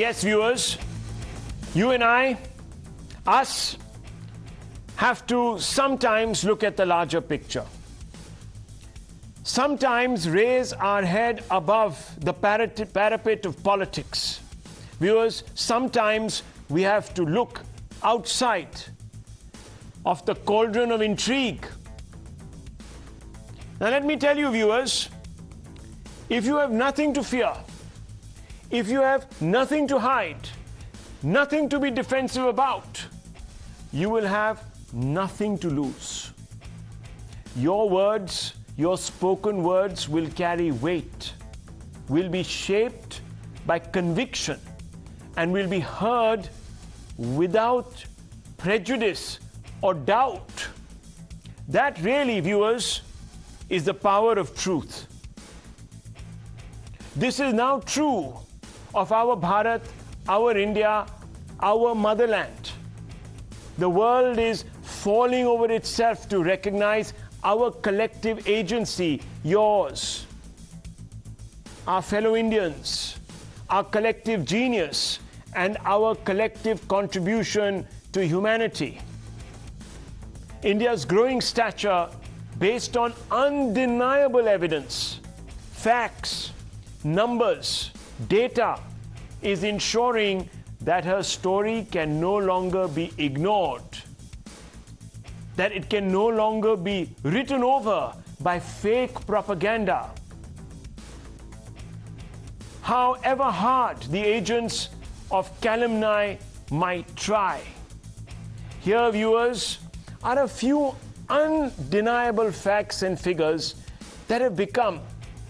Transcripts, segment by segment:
Yes, viewers, you and us, have to sometimes look at the larger picture. Sometimes raise our head above the parapet of politics. Viewers, sometimes we have to look outside of the cauldron of intrigue. Now let me tell you, viewers, if you have nothing to fear, if you have nothing to hide, nothing to be defensive about, you will have nothing to lose. Your words, your spoken words will carry weight, will be shaped by conviction, and will be heard without prejudice or doubt. That really, viewers, is the power of truth. This is now true of our Bharat, our India, our motherland. The world is falling over itself to recognize our collective agency, yours, our fellow Indians, our collective genius, and our collective contribution to humanity. India's growing stature, based on undeniable evidence, facts, numbers, data, is ensuring that her story can no longer be ignored, that it can no longer be written over by fake propaganda. However hard the agents of calumny might try. Here, viewers, are a few undeniable facts and figures that have become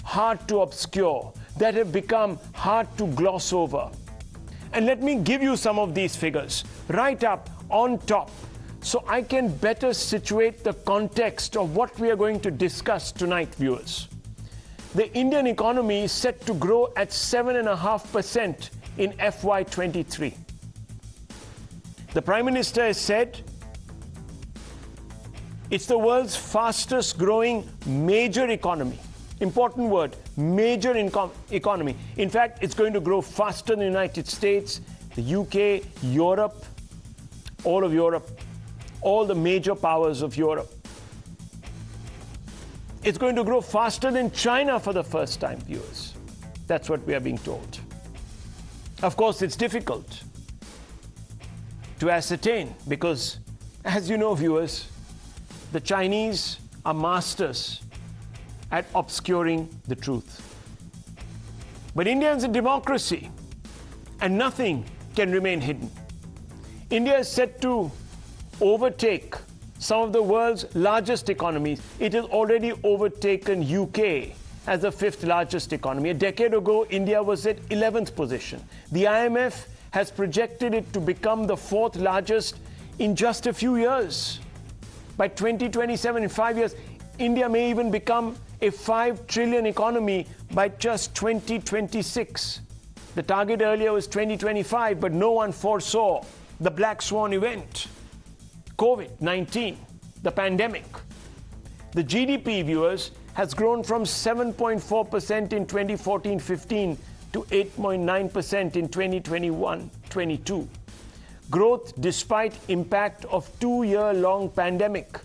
hard to obscure, that have become hard to gloss over. And let me give you some of these figures right up on top so I can better situate the context of what we are going to discuss tonight, viewers. The Indian economy is set to grow at 7.5% in FY23. The Prime Minister has said it's the world's fastest growing major economy. Important word, major economy. In fact, it's going to grow faster than the United States, the UK, Europe, all of Europe, all the major powers of Europe. It's going to grow faster than China for the first time, viewers. That's what we are being told. Of course, it's difficult to ascertain because, as you know, viewers, the Chinese are masters at obscuring the truth. But India is a democracy, and nothing can remain hidden. India is set to overtake some of the world's largest economies. It has already overtaken UK as the 5th largest economy. A decade ago, India was at 11th position. The IMF has projected it to become the 4th largest in just a few years. By 2027, in 5 years, India may even become a 5 trillion economy by just 2026. The target earlier was 2025, but no one foresaw the black swan event, COVID-19, the pandemic. The GDP, viewers, has grown from 7.4% in 2014-15 to 8.9% in 2021-22. Growth despite impact of 2-year-long pandemic.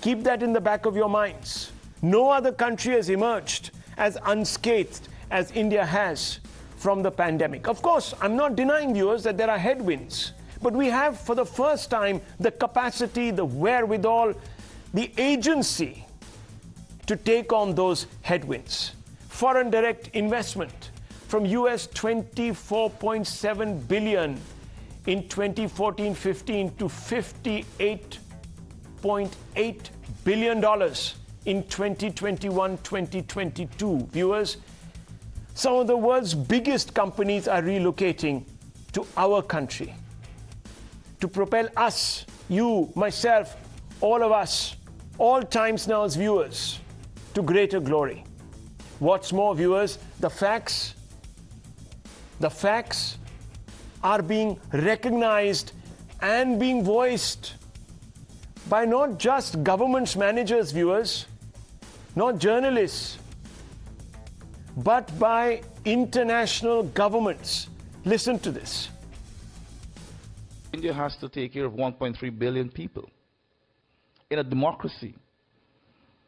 Keep that in the back of your minds. No other country has emerged as unscathed as India has from the pandemic. Of course, I'm not denying, viewers, that there are headwinds, but we have, for the first time, the capacity, the wherewithal, the agency to take on those headwinds. Foreign direct investment from US $24.7 billion in 2014-15 to $58.8 billion in 2021-2022. Viewers, some of the world's biggest companies are relocating to our country to propel us, you, myself, all of us, all Times Now's viewers, to greater glory. What's more, viewers, the facts are being recognized and being voiced by not just government's managers, viewers, not journalists, but by international governments, Listen to this. India has to take care of 1.3 billion people. In a democracy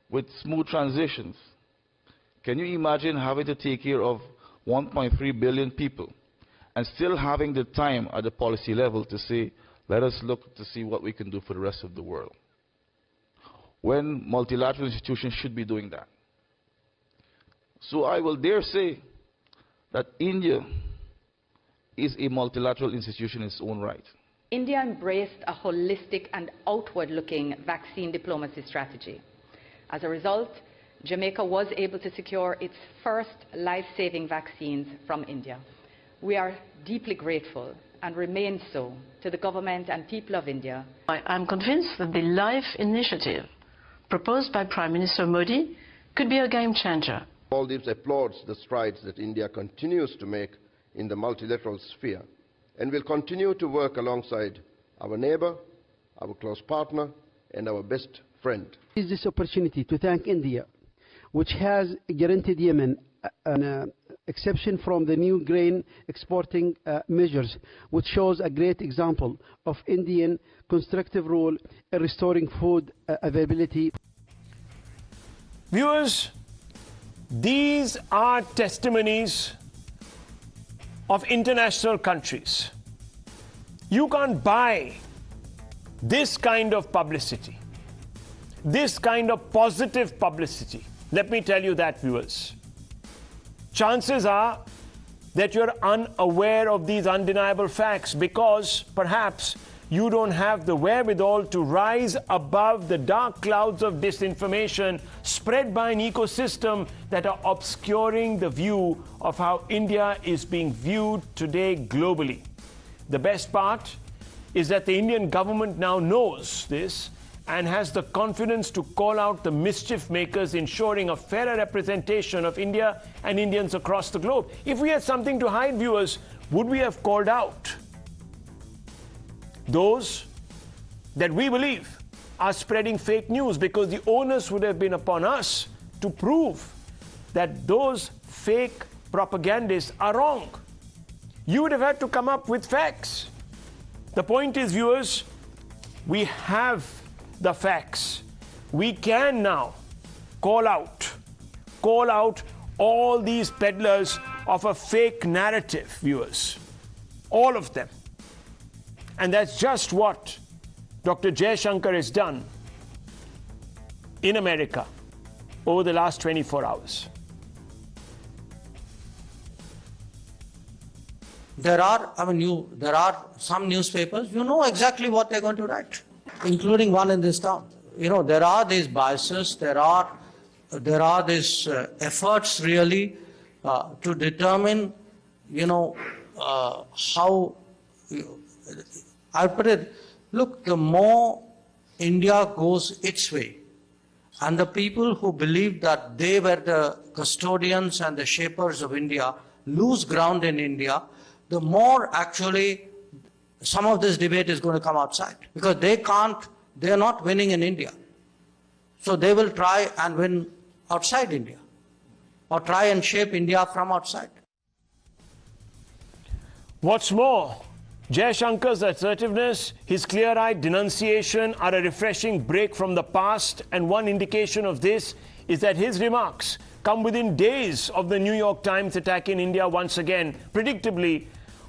with smooth transitions, can you imagine having to take care of 1.3 billion people and still having the time at the policy level to say, let us look to see what we can do for the rest of the world, when multilateral institutions should be doing that? So I will dare say that India is a multilateral institution in its own right. India embraced a holistic and outward-looking vaccine diplomacy strategy. As a result, Jamaica was able to secure its first life-saving vaccines from India. We are deeply grateful and remain so to the government and people of India. I'm convinced that the LIFE initiative proposed by Prime Minister Modi could be a game changer. Maldives applauds the strides that India continues to make in the multilateral sphere and will continue to work alongside our neighbour, our close partner and our best friend. Is this opportunity to thank India, which has guaranteed Yemen an exception from the new grain exporting measures, which shows a great example of Indian constructive role in restoring food availability. Viewers, these are testimonies of international countries. You can't buy this kind of publicity, this kind of positive publicity. Let me tell you that, viewers. Chances are that you're unaware of these undeniable facts because perhaps you don't have the wherewithal to rise above the dark clouds of disinformation spread by an ecosystem that are obscuring the view of how India is being viewed today globally. The best part is that the Indian government now knows this and has the confidence to call out the mischief makers, ensuring a fairer representation of India and Indians across the globe. If we had something to hide, viewers, would we have called out those that we believe are spreading fake news? Because the onus would have been upon us to prove that those fake propagandists are wrong. You would have had to come up with facts. The point is, viewers, we have the facts. We can now call out all these peddlers of a fake narrative, viewers. All of them. And that's just what Dr. Jaishankar has done in America over the last 24 hours. There are some newspapers, you know exactly what they're going to write, including one in this town. You know, there are these biases, there are these efforts really to determine, how, I put it, look, the more India goes its way, and the people who believe that they were the custodians and the shapers of India lose ground in India, the more actually some of this debate is going to come outside, because they are not winning in India. So they will try and win outside India, or try and shape India from outside. What's more, Jaishankar's assertiveness, his clear-eyed denunciation are a refreshing break from the past, and one indication of this is that his remarks come within days of the New York Times attacking India once again, predictably,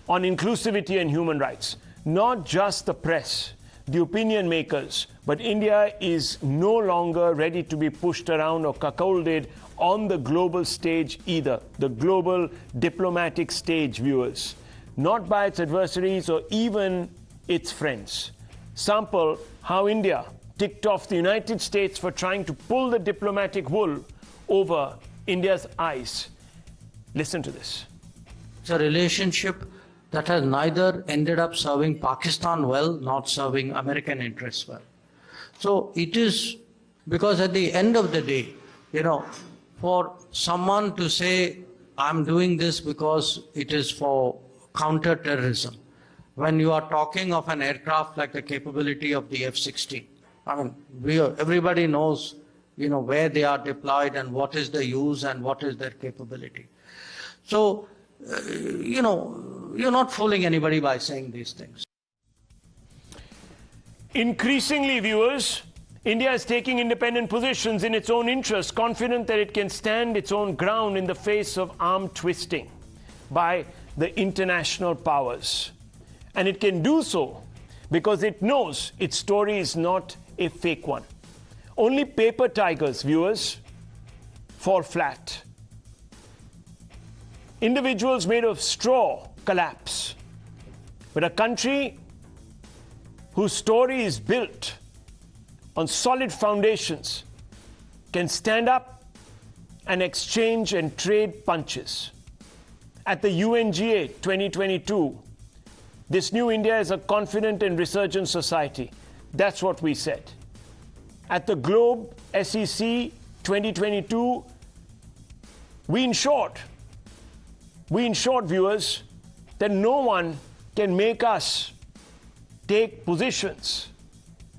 on inclusivity and human rights. Not just the press, the opinion makers, but India is no longer ready to be pushed around or cuckolded on the global stage either, the global diplomatic stage, viewers. Not by its adversaries or even its friends. Sample how India ticked off the United States for trying to pull the diplomatic wool over India's eyes. Listen to this. It's a relationship that has neither ended up serving Pakistan well, nor serving American interests well. So it is, because at the end of the day, for someone to say, I'm doing this because it is for counter-terrorism, when you are talking of an aircraft like the capability of the F-16, everybody knows, where they are deployed and what is the use and what is their capability. So you're not fooling anybody by saying these things. Increasingly, viewers, India is taking independent positions in its own interest, confident that it can stand its own ground in the face of arm twisting by the international powers. And it can do so because it knows its story is not a fake one. Only paper tigers, viewers, fall flat. Individuals made of straw collapse. But a country whose story is built on solid foundations can stand up and exchange and trade punches. At the UNGA 2022, this new India is a confident and resurgent society. That's what we said. At the Globe SEC 2022, we ensured, viewers, that no one can make us take positions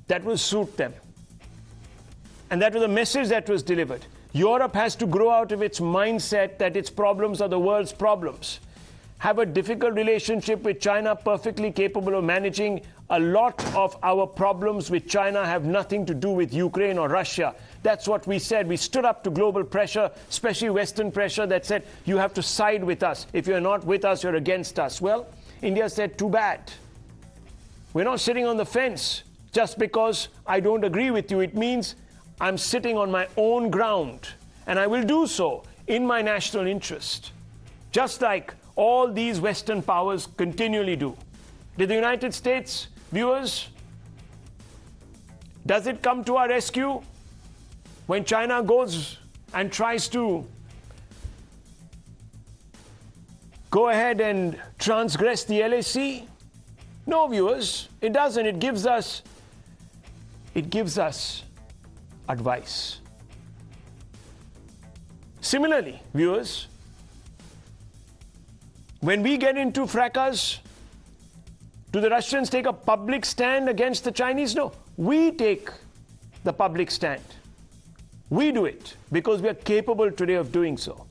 that will suit them. And that was a message that was delivered. Europe has to grow out of its mindset that its problems are the world's problems. Have a difficult relationship with China, perfectly capable of managing. A lot of our problems with China have nothing to do with Ukraine or Russia. That's what we said. We stood up to global pressure, especially Western pressure that said, you have to side with us. If you're not with us, you're against us. Well, India said, too bad. We're not sitting on the fence just because I don't agree with you. It means I'm sitting on my own ground, and I will do so in my national interest, just like all these Western powers continually do. Did the United States, viewers, does it come to our rescue when China goes and tries to go ahead and transgress the LAC? No, viewers, it doesn't. It gives us advice. Similarly, viewers, when we get into fracas, do the Russians take a public stand against the Chinese? No, we take the public stand. We do it because we are capable today of doing so.